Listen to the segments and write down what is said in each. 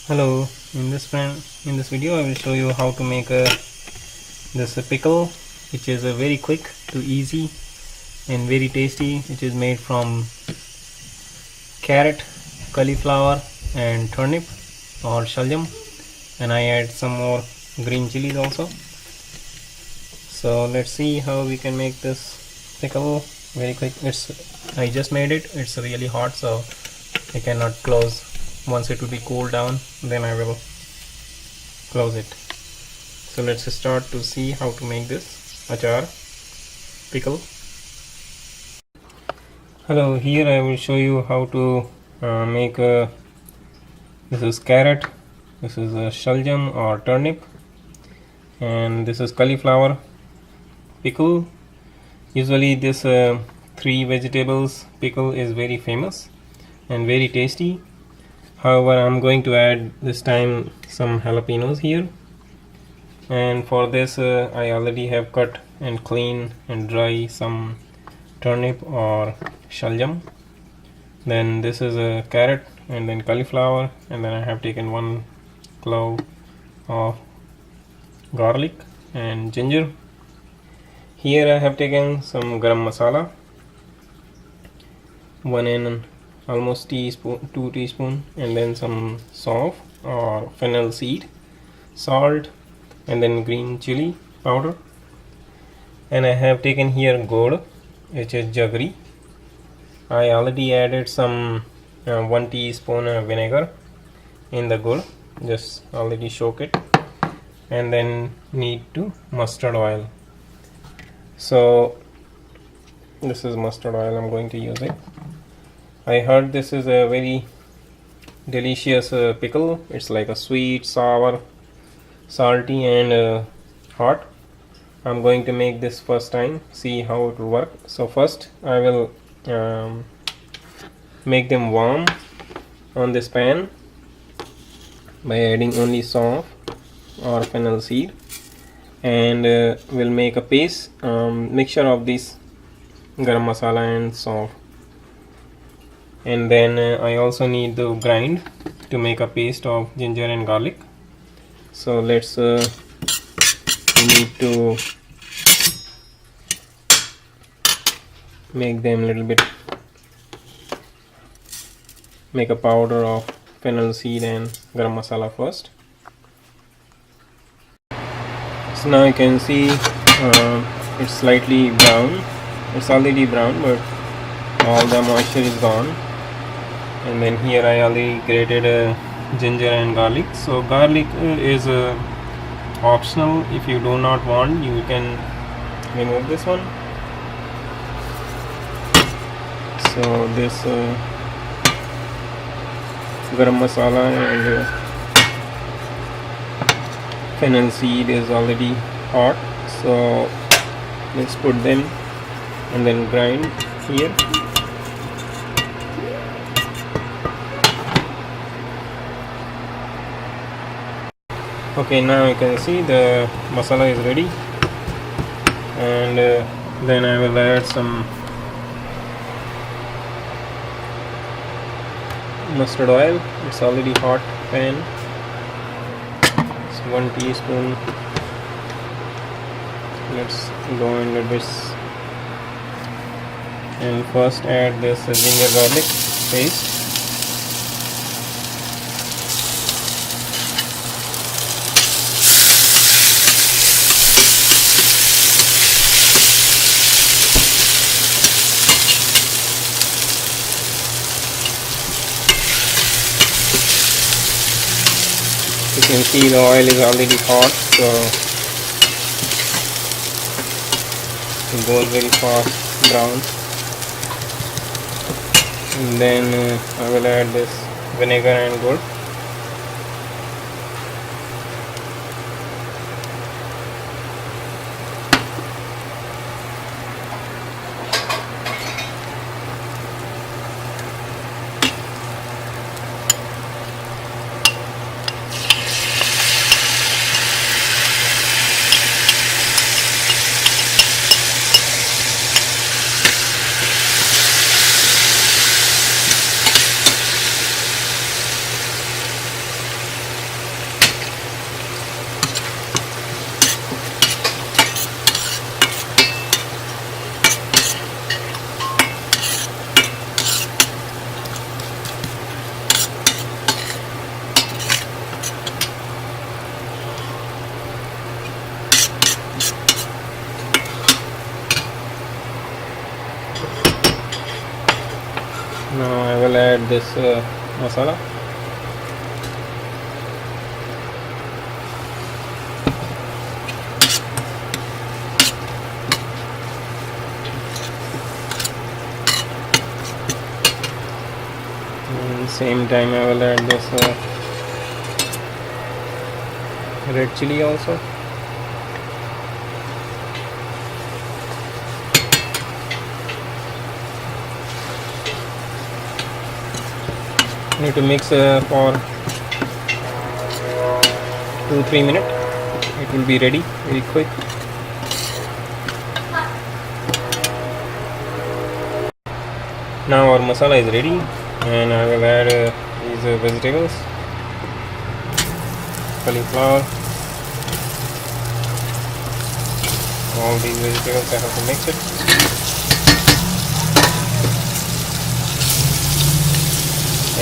Hello, in this video I will show you how to make this pickle, which is a very quick to easy and very tasty, which is made from carrot, cauliflower and turnip or shalgam, and I add some more green chilies also. So let's see how we can make this pickle very quick. I just made it. It's really hot, so I cannot close. Once it will be cooled down, then I will close it. So let's start to see how to make this achar pickle. Hello, here I will show you how to make this is carrot, this is a shalgam or turnip, and this is cauliflower pickle. Usually this three vegetables pickle is very famous and very tasty. However, I'm going to add this time some jalapenos here, and for this I already have cut and clean and dry some turnip or shalgam. Then this is a carrot and then cauliflower, and then I have taken 1 clove of garlic and ginger. Here I have taken some garam masala, 1 and almost teaspoon, 2 teaspoon, and then some sauf or fennel seed, salt, and then green chili powder. And I have taken here ghar, which is jaggery. I already added some 1 teaspoon vinegar in the ghar, just already soak it, and then need to mustard oil. So this is mustard oil, I'm going to use it. I heard this is a very delicious pickle. It's like a sweet, sour, salty and hot. I'm going to make this first time, see how it will work. So first I will make them warm on this pan by adding only sauf or fennel seed, and we'll make a paste mixture of this garam masala and sauf. And then I also need to grind to make a paste of ginger and garlic. So let's need to make them a little bit, make a powder of fennel seed and garam masala first. So now you can see it's slightly brown. It's already brown, but all the moisture is gone. And then here I already grated ginger and garlic. So garlic is optional. If you do not want, you can remove this one. So this garam masala and fennel seed is already hot, so let's put them and then grind here. Okay, now you can see the masala is ready, and then I will add some mustard oil. It's already hot pan. It's 1 teaspoon. Let's go into this and first add this ginger garlic paste. You can see the oil is already hot, so it goes very fast brown. And then I will add this vinegar and ghar. this masala. And same time I will add this red chili also. Need to mix for 2-3 minutes. It will be ready very quick. Now our masala is ready, and I will add these vegetables, cauliflower, all these vegetables. I have to mix it.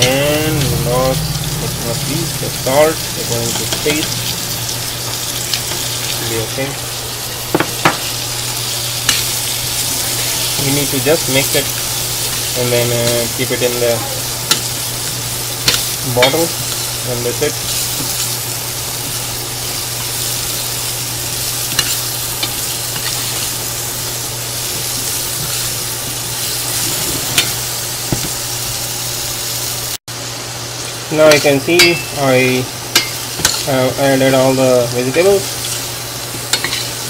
And last but not least, the salt. We're going to taste. Will be okay. We need to just mix it and then keep it in the bottle, and that's it. Now you can see I have added all the vegetables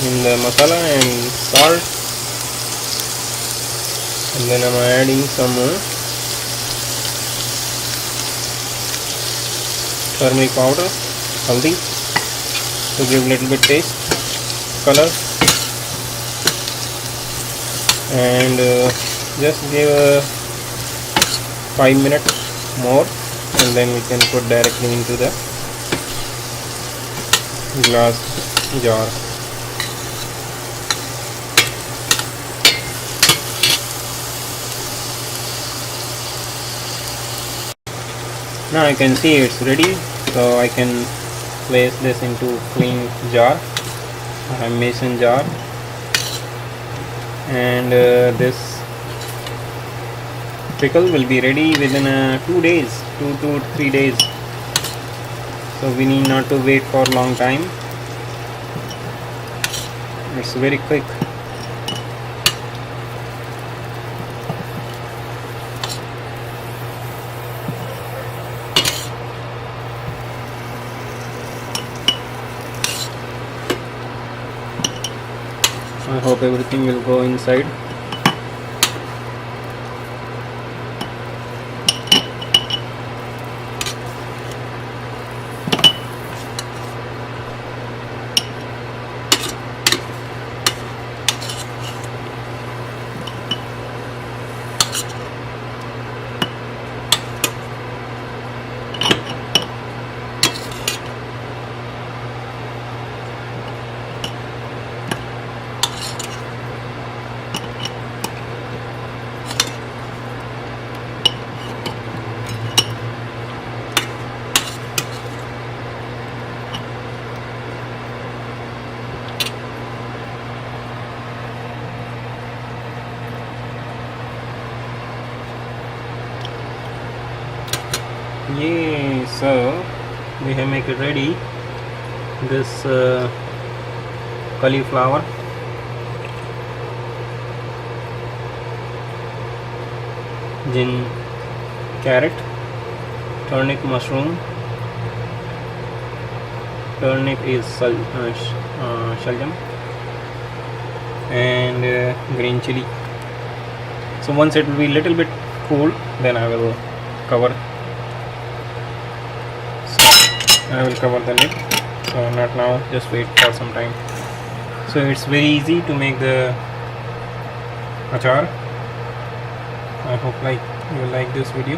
in the masala and salt, and then I'm adding some turmeric powder, haldi, to give little bit taste, color, and just give 5 minutes more, and then we can put directly into the glass jar. Now you can see it's ready, so I can place this into clean jar, a mason jar, and this pickle will be ready within 2 days, 2 to 3 days. So we need not to wait for a long time. It's very quick. I hope everything will go inside. Yay! So we have make it ready. This cauliflower, then carrot, turnip, mushroom. Turnip is shalgam, and green chili. So once it will be little bit cool, then I will cover. I will cover the lid. So not now, just wait for some time. So it's very easy to make the achar. I hope you like this video.